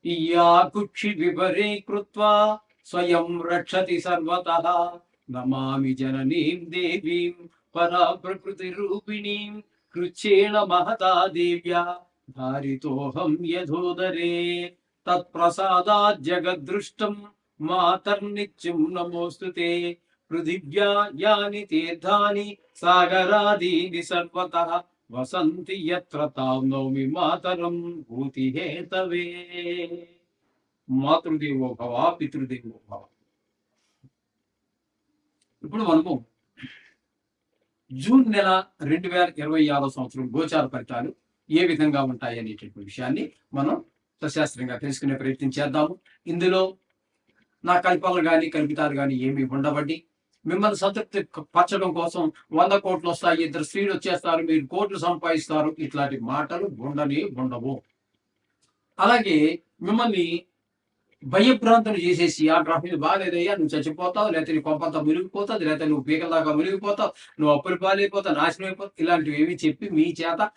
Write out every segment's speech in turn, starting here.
ఇయా కుక్షి విపరే కృత్వా స్వయం రక్షతి సర్వతః నమామి జననీం దేవీం పరా ప్రకృతి రూపిణీం కృచ్ఛేణ మహతా దేవ్యా ధారితోహం యథోదరే తత్ప్రసాదాత్ జగద్దృష్టం మాతర్నిత్యం నమోస్తుతే పృథివ్యా యాని తీర్థాని సాగరాదీని సర్వతః వసంతి యత్ర తాం నౌమి మాతరం భూతి హేతవే. మాతృదేవో భవ పితృదేవో భవ. ఇప్పుడు మనము జూన్ నెల 2026 సంవత్సరం గోచార ఫలితాలు ఏ విధంగా ఉంటాయి అనేటటువంటి విషయాన్ని మనం సశాస్త్రంగా తెలుసుకునే ప్రయత్నం చేద్దాము. ఇందులో నా కల్పనలు కానీ కల్పితాలు కానీ ఏమి ఉండవండి. మిమ్మల్ని సంతృప్తి పరచడం కోసం 100 కోట్లు వస్తాయి, 2 స్త్రీలు వచ్చేస్తారు, మీరు కోట్లు సంపాదిస్తారు, ఇట్లాంటి మాటలు ఉండవు. అలాగే మిమ్మల్ని భయభ్రాంతులు చేసేసి ఆ గ్రహం మీద బాగాలేదయ్యా, నువ్వు చచ్చిపోతావు, లేకపోతే నీ కొంపంతా మునిగిపోతావు, లేకపోతే నువ్వు పీకల దాకా మునిగిపోతావు, నువ్వు అప్పులు పాలైపోతావు, నాశనం అయిపోతావు, ఇలాంటివి ఏమి చెప్పి మీ చేత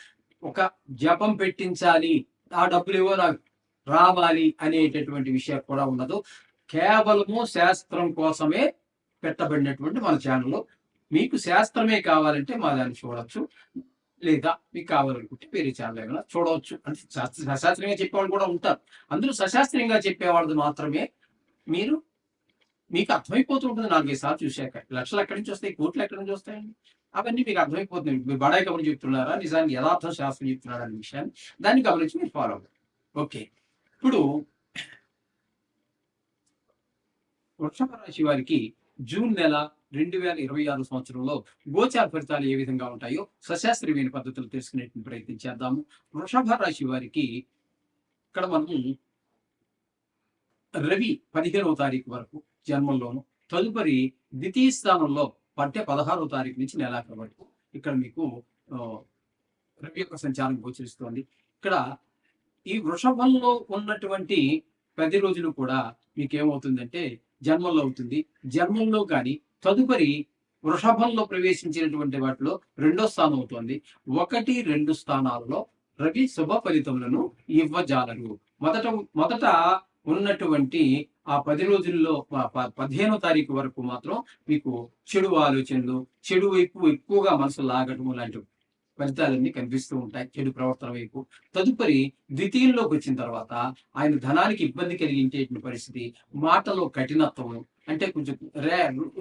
ఒక జపం పెట్టించాలి, ఆ డబ్బులు ఏవో నాకు రావాలి అనేటటువంటి విషయం కూడా ఉండదు. కేవలము శాస్త్రం కోసమే పెట్టబడినటువంటి మన ఛానల్లో. మీకు శాస్త్రమే కావాలంటే మా దాన్ని చూడొచ్చు, లేదా మీకు కావాలనుకుంటే వేరే ఛానల్ ఏమైనా చూడవచ్చు. అంటే సశాస్త్రంగా చెప్పేవాళ్ళు కూడా ఉంటారు. అందులో సశాస్త్రంగా చెప్పేవాళ్ళది మాత్రమే మీకు అర్థమైపోతూ ఉంటుంది. 4-5 సార్లు చూశాక లక్షలు ఎక్కడి నుంచి వస్తాయి, కోట్లు ఎక్కడి నుంచి వస్తాయండి, అవన్నీ మీకు అర్థమైపోతుంది. మీరు బడాయి కబుర్లు చెప్తున్నారా, నిజానికి యథార్థం శాస్త్రం చెప్తున్నారా అనే విషయాన్ని దాన్ని గమనించి మీరు ఫాలో అవ్వండి. ఓకే, ఇప్పుడు వృషభ రాశి వారికి జూన్ నెల 2026 సంవత్సరంలో గోచార ఫలితాలు ఏ విధంగా ఉంటాయో సశాస్త్రీయమైన పద్ధతులు తెలుసుకునే ప్రయత్నం చేద్దాము. వృషభ రాశి వారికి ఇక్కడ మనము రవి 15వ తారీఖు వరకు జన్మంలోను, తదుపరి ద్వితీయ స్థానంలో 16వ తారీఖు నుంచి నెలాఖరు వరకు ఇక్కడ మీకు రవి యొక్క సంచారం గోచరిస్తోంది. ఇక్కడ ఈ వృషభంలో ఉన్నటువంటి 10 రోజులు కూడా మీకేమవుతుందంటే జన్మంలో అవుతుంది. జన్మంలో కానీ తదుపరి వృషభంలో ప్రవేశించినటువంటి వాటిలో 2వ స్థానం అవుతోంది. 1, 2 స్థానాల్లో రవి శుభ ఫలితములను ఇవ్వజాలరు. మొదట ఉన్నటువంటి ఆ 10 రోజుల్లో 15వ తారీఖు వరకు మాత్రం మీకు చెడు ఆలోచనలు, చెడు వైపు ఎక్కువగా మనసు లాగటం లాంటి ఫలితాలన్నీ కనిపిస్తూ ఉంటాయి, చెడు ప్రవర్తన వైపు. తదుపరి ద్వితీయంలోకి వచ్చిన తర్వాత ఆయన ధనానికి ఇబ్బంది కలిగించేటువంటి పరిస్థితి, మాటలో కఠినత్వం, అంటే కొంచెం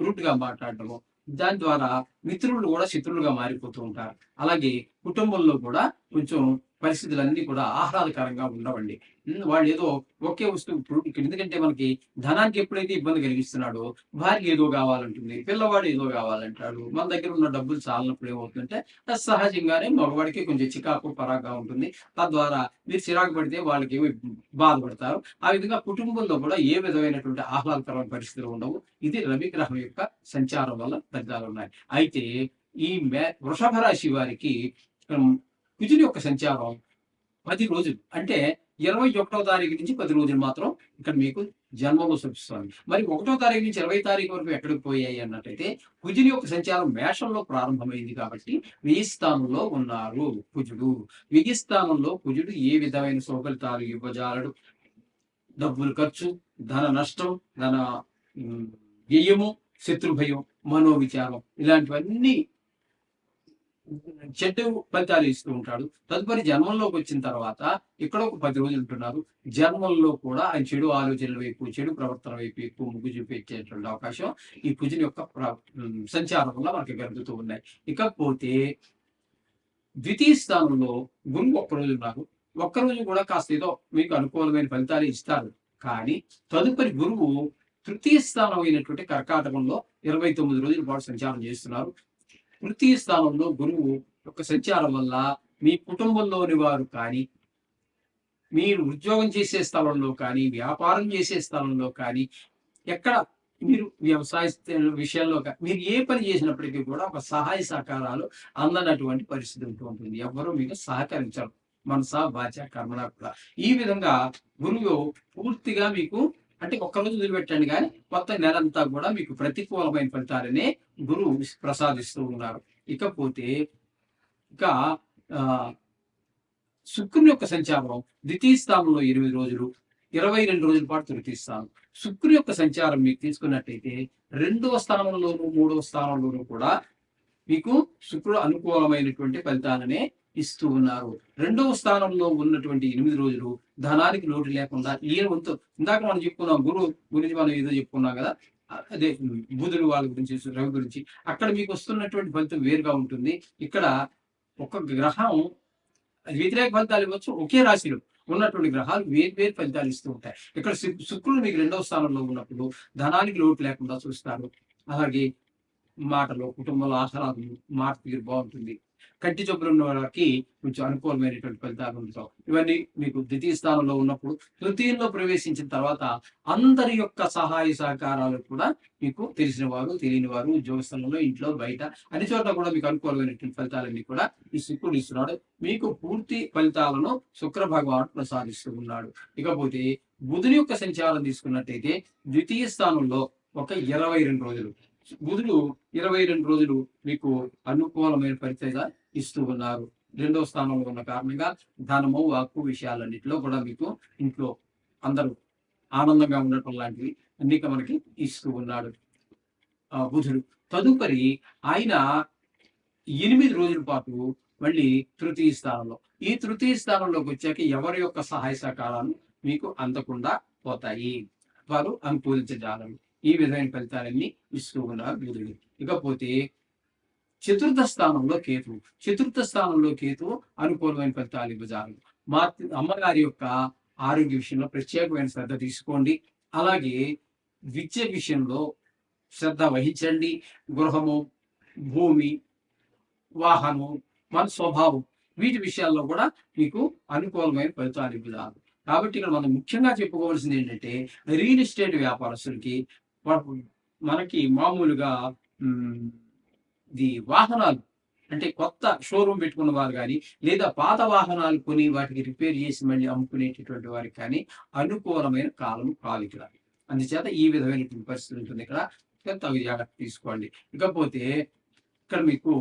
రూట్ గా మాట్లాడటము, దాని ద్వారా మిత్రులు కూడా శత్రువులుగా మారిపోతూ ఉంటారు. అలాగే కుటుంబంలో కూడా కొంచెం పరిస్థితులన్నీ కూడా ఆహ్లాదకరంగా ఉండవండి. వాళ్ళు ఏదో ఒకే వస్తువు, ఇప్పుడు ఎందుకంటే మనకి ధనానికి ఎప్పుడైతే ఇబ్బంది కలిగిస్తున్నాడో భార్య ఏదో కావాలంటుంది, పిల్లవాడు ఏదో కావాలంటాడు, మన దగ్గర ఉన్న డబ్బులు చాలినప్పుడు ఏమవుతుందంటే సహజంగానే మగవాడికి కొంచెం చికాకు పరాగా ఉంటుంది. తద్వారా మీరు చిరాకు పడితే వాళ్ళకి బాధపడతారు. ఆ విధంగా కుటుంబంలో కూడా ఏ విధమైనటువంటి ఆహ్లాదకరమైన పరిస్థితులు ఉండవు. ఇది రవి గ్రహం యొక్క సంచారం వల్ల ఫలితాలు ఉన్నాయి. అయితే ఈ వృషభ రాశి వారికి కుజుని యొక్క సంచారం 10 రోజులు, అంటే 21వ తారీఖు నుంచి 10 రోజులు మాత్రం ఇక్కడ మీకు జన్మంలో చూపిస్తుంది. మరి 1వ తారీఖు నుంచి 20వ తారీఖు వరకు ఎక్కడికి పోయాయి అన్నట్టయితే కుజుని యొక్క సంచారం మేషంలో ప్రారంభమైంది కాబట్టి 1000 స్థానంలో ఉన్నారు కుజుడు. 1000 స్థానంలో కుజుడు ఏ విధమైన శుభఫలితాలు ఇవ్వజాలడు. డబ్బులు ఖర్చు, ధన నష్టం, ధన వ్యయము, శత్రు భయం, మనోవిచారం, ఇలాంటివన్నీ చెడ్డ ఫలితాలు ఇస్తూ ఉంటాడు. తదుపరి జన్మంలోకి వచ్చిన తర్వాత ఇక్కడ ఒక 10 రోజులు ఉంటున్నారు. జన్మంలో కూడా ఆయన చెడు ఆలోచనల వైపు, చెడు ప్రవర్తన వైపు ఎక్కువ మొగ్గు చూపించేటువంటి అవకాశం ఈ కుజుని యొక్క సంచారం వల్ల మనకి కలుగుతూ ఉన్నాయి. ఇకపోతే ద్వితీయ స్థానంలో గురువు ఒక్కరోజు ఉన్నారు. ఒక్కరోజు కూడా కాస్త ఏదో మీకు అనుకూలమైన ఫలితాలు ఇస్తారు. కానీ తదుపరి గురువు తృతీయ స్థానం అయినటువంటి కర్కాటకంలో 29 రోజుల పాటు సంచారం చేస్తున్నారు. తృతీయ స్థానంలో గురువు యొక్క సంచారం వల్ల మీ కుటుంబంలోని వారు కానీ, మీరు ఉద్యోగం చేసే స్థలంలో కానీ, వ్యాపారం చేసే స్థలంలో కానీ, ఎక్కడ మీరు వ్యవసాయ విషయంలో మీరు ఏ పని చేసినప్పటికీ కూడా ఒక సహాయ సహకారాలు అందనటువంటి పరిస్థితి ఉంటూ ఉంటుంది. ఎవరు మీకు సహకరించరు, మనసా వాచ కర్మణ కూడా. ఈ విధంగా గురువు పూర్తిగా మీకు, అంటే ఒక్కరోజు వదిలిపెట్టండి కానీ కొత్త నెలంతా కూడా మీకు ప్రతికూలమైన ఫలితాలనే గురువు ప్రసాదిస్తూ ఉన్నారు. ఇకపోతే ఇక శుక్రుని యొక్క సంచారం ద్వితీయ స్థానంలో 8 రోజులు, 22 రోజుల పాటు తృతీయ స్థానం. శుక్రుడి యొక్క సంచారం మీకు తీసుకున్నట్టయితే 2వ స్థానంలోను 3వ స్థానంలోను కూడా మీకు శుక్రుడు అనుకూలమైనటువంటి ఫలితాలనే ఇస్తూ ఉన్నారు. 2వ స్థానంలో ఉన్నటువంటి 8 రోజులు ధనానికి లోటు లేకుండా ఈయన వంతు ఇందాక మనం చెప్పుకున్నాం గురువు గురించి మనం ఏదో చెప్పుకున్నాం కదా, అదే బుధుడు వాళ్ళ గురించి రవి గురించి. అక్కడ మీకు వస్తున్నటువంటి ఫలితం వేరుగా ఉంటుంది. ఇక్కడ ఒక గ్రహం వ్యతిరేక ఫలితాలు ఇవ్వచ్చు, ఒకే రాశిలో ఉన్నటువంటి గ్రహాలు వేరు ఫలితాలు ఇస్తూ ఉంటాయి. ఇక్కడ శుక్రుడు మీకు 2వ స్థానంలో ఉన్నప్పుడు ధనానికి లోటు లేకుండా చూస్తారు. అలాగే మాటలు, కుటుంబంలో ఆహ్లాదం, మాట తీరు బాగుంటుంది. కంటి జబ్బులు ఉన్న వాళ్ళకి కొంచెం అనుకూలమైనటువంటి ఫలితాలు ఉంటాం. ఇవన్నీ మీకు ద్వితీయ స్థానంలో ఉన్నప్పుడు. తృతీయంలో ప్రవేశించిన తర్వాత అందరి యొక్క సహాయ సహకారాలు కూడా మీకు తెలిసిన వారు, తెలియని వారు, ఉద్యోగ స్థలంలో, ఇంట్లో, బయట అన్ని చోట్ల కూడా మీకు అనుకూలమైనటువంటి ఫలితాలన్నీ కూడా ఈ శుక్రుడు ఇస్తున్నాడు. మీకు పూర్తి ఫలితాలను శుక్ర భగవానుడు ప్రసాదిస్తూ ఉన్నాడు. ఇకపోతే బుధుని యొక్క సంచారం తీసుకున్నట్టయితే ద్వితీయ స్థానంలో ఒక 22 రోజులు బుధుడు 22 రోజులు మీకు అనుకూలమైన ఫలితాలు ఇస్తూ ఉన్నారు. 2వ స్థానంలో ఉన్న కారణంగా ధనము, వాక్కు విషయాలన్నింటిలో కూడా మీకు ఇంట్లో అందరూ ఆనందంగా ఉండటం లాంటివి అన్ని మనకి ఇస్తూ ఉన్నాడు బుధుడు. తదుపరి ఆయన 8 రోజుల పాటు మళ్ళీ తృతీయ స్థానంలో. ఈ తృతీయ స్థానంలోకి వచ్చాక ఎవరి యొక్క సహాయ సహకారాలు మీకు అందకుండా పోతాయి, వారు అనుకూలించజాలరు. ఈ విధమైన ఫలితాలన్నీ ఇస్తూ ఉన్నారు బుధుడు. ఇకపోతే చతుర్థ స్థానంలో కేతువు. చతుర్థ స్థానంలో కేతువు అనుకూలమైన ఫలితాలు ఇవ్వజాలరు. మా అమ్మగారి యొక్క ఆరోగ్య విషయంలో ప్రత్యేకమైన శ్రద్ధ తీసుకోండి. అలాగే విద్య విషయంలో శ్రద్ధ వహించండి. గృహము, భూమి, వాహనం, మన స్వభావం వీటి విషయాల్లో కూడా మీకు అనుకూలమైన ఫలితాలు ఇవ్వజాలరు. కాబట్టి ఇక్కడ మనం ముఖ్యంగా చెప్పుకోవాల్సింది ఏంటంటే రియల్ ఎస్టేట్ వ్యాపారస్తులకి మనకి మామూలుగా వాహనాలు అంటే కొత్త షోరూమ్ పెట్టుకున్న వారు కానీ, లేదా పాత వాహనాలు కొని వాటికి రిపేర్ చేసి మళ్ళీ అమ్ముకునేటటువంటి వారికి కానీ అనుకూలమైన కాలం కాదు ఇక్కడ. అందుచేత ఈ విధమైనటువంటి పరిస్థితి ఉంటుంది. ఇక్కడ తగు జాగ్రత్త తీసుకోండి. ఇకపోతే ఇక్కడ మీకు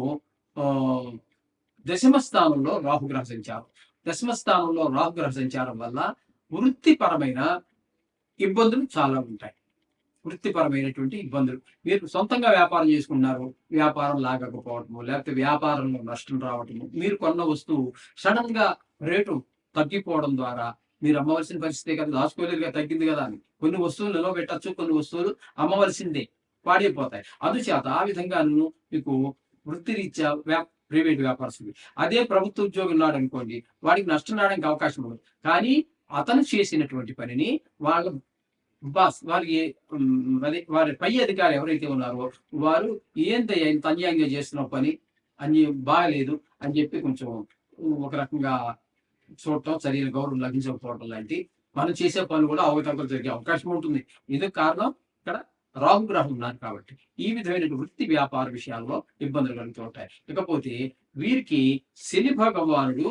దశమ స్థానంలో రాహుగ్రహ సంచారం. దశమ స్థానంలో రాహుగ్రహ సంచారం వల్ల వృత్తిపరమైన ఇబ్బందులు చాలా ఉంటాయి. వృత్తిపరమైనటువంటి ఇబ్బందులు. మీరు సొంతంగా వ్యాపారం చేసుకున్నారు, వ్యాపారం లాగకపోవటము, లేకపోతే వ్యాపారంలో నష్టం రావటము, మీరు కొన్న వస్తువు సడన్ గా రేటు తగ్గిపోవడం ద్వారా మీరు అమ్మవలసిన పరిస్థితే కదా, దాచుకోలేదుగా, తగ్గింది కదా అని కొన్ని వస్తువులు నిలవ పెట్టచ్చు, కొన్ని వస్తువులు అమ్మవలసిందే, పాడైపోతాయి. అందుచేత ఆ విధంగా మీకు వృత్తిరీత్యా ప్రైవేట్ వ్యాపారస్తులు. అదే ప్రభుత్వ ఉద్యోగి ఉన్నాడు అనుకోండి, వాడికి నష్టం రావడానికి అవకాశం ఉండదు. కానీ అతను చేసినటువంటి పనిని వాళ్ళ బాస్, వారికి వారి పై అధికారి ఎవరైతే ఉన్నారో వారు ఏంటయ్యా ఇంత అన్యాయంగా చేస్తున్న పని అని బాగలేదు అని చెప్పి కొంచెం ఒక రకంగా చూడటం, సరైన గౌరవం లభించకపోవడం లాంటి మనం చేసే పనులు కూడా అవకతవకలు జరిగే అవకాశం ఉంటుంది. ఇందుకు కారణం ఇక్కడ రాహుగ్రహం ఉన్నారు కాబట్టి ఈ విధమైన వృత్తి వ్యాపార విషయాల్లో ఇబ్బందులు కలుగుతూ ఉంటాయి. ఇకపోతే వీరికి శని భగవానుడు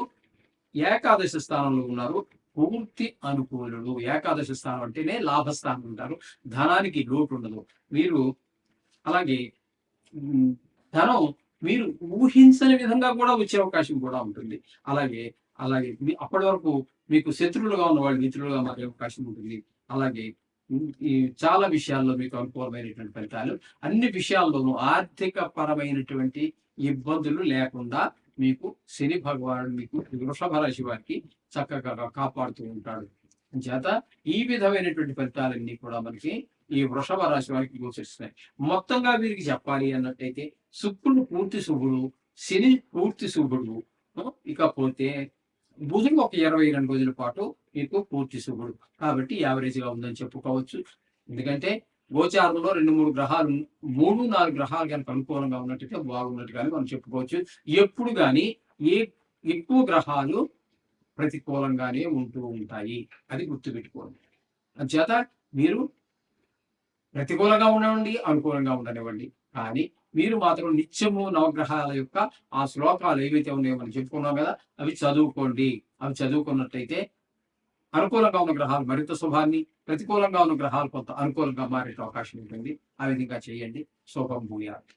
ఏకాదశి స్థానంలో ఉన్నారు. పూర్తి అనుకూలుడు. ఏకాదశి స్థానం అంటేనే లాభస్థానం అంటారు. ధనానికి లోటు ఉండదు. మీరు అలాగే ధనం మీరు ఊహించని విధంగా కూడా వచ్చే అవకాశం కూడా ఉంటుంది. అలాగే అలాగే అప్పటి వరకు మీకు శత్రువులుగా ఉన్న వాళ్ళు మిత్రులుగా మారే అవకాశం ఉంటుంది. అలాగే ఈ చాలా విషయాల్లో మీకు అనుకూలమైనటువంటి ఫలితాలు, అన్ని విషయాల్లోనూ ఆర్థిక పరమైనటువంటి ఇబ్బందులు లేకుండా మీకు శని భగవానుడు మీకు వృషభ రాశి వారికి చక్కగా కాపాడుతూ ఉంటాడు. చేత ఈ విధమైనటువంటి ఫలితాలన్నీ కూడా మనకి ఈ వృషభ రాశి వారికి గోచరిస్తున్నాయి. మొత్తంగా వీరికి చెప్పాలి అన్నట్టయితే శుక్రుడు పూర్తి శుభుడు, శని పూర్తి శుభుడు, ఇకపోతే బుధుడు ఒక 22 రోజుల పాటు మీకు పూర్తి శుభుడు. కాబట్టి యావరేజ్ గా ఉందని చెప్పుకోవచ్చు. ఎందుకంటే గోచారంలో 2-3 గ్రహాలు 3-4 గ్రహాలు కనుక అనుకూలంగా ఉన్నట్టయితే బాగున్నట్టు కానీ మనం చెప్పుకోవచ్చు. ఎప్పుడు కానీ ఎక్కువ గ్రహాలు ప్రతికూలంగానే ఉంటూ ఉంటాయి, అది గుర్తుపెట్టుకోండి. అంచేత మీరు ప్రతికూలంగా ఉండనివ్వండి, అనుకూలంగా ఉండనివ్వండి, కానీ మీరు మాత్రం నిత్యము నవగ్రహాల యొక్క ఆ శ్లోకాలు ఏవైతే ఉన్నాయో మనం చెప్పుకున్నాం కదా, అవి చదువుకోండి. అవి చదువుకున్నట్టయితే అనుకూలంగా ఉన్న గ్రహాలు మరింత శుభాన్ని, ప్రతికూలంగా ఉన్న గ్రహాలు కొంత అనుకూలంగా మారే అవకాశం ఉంటుంది. ఆ విధంగా చేయండి. శుభం భూయాత్.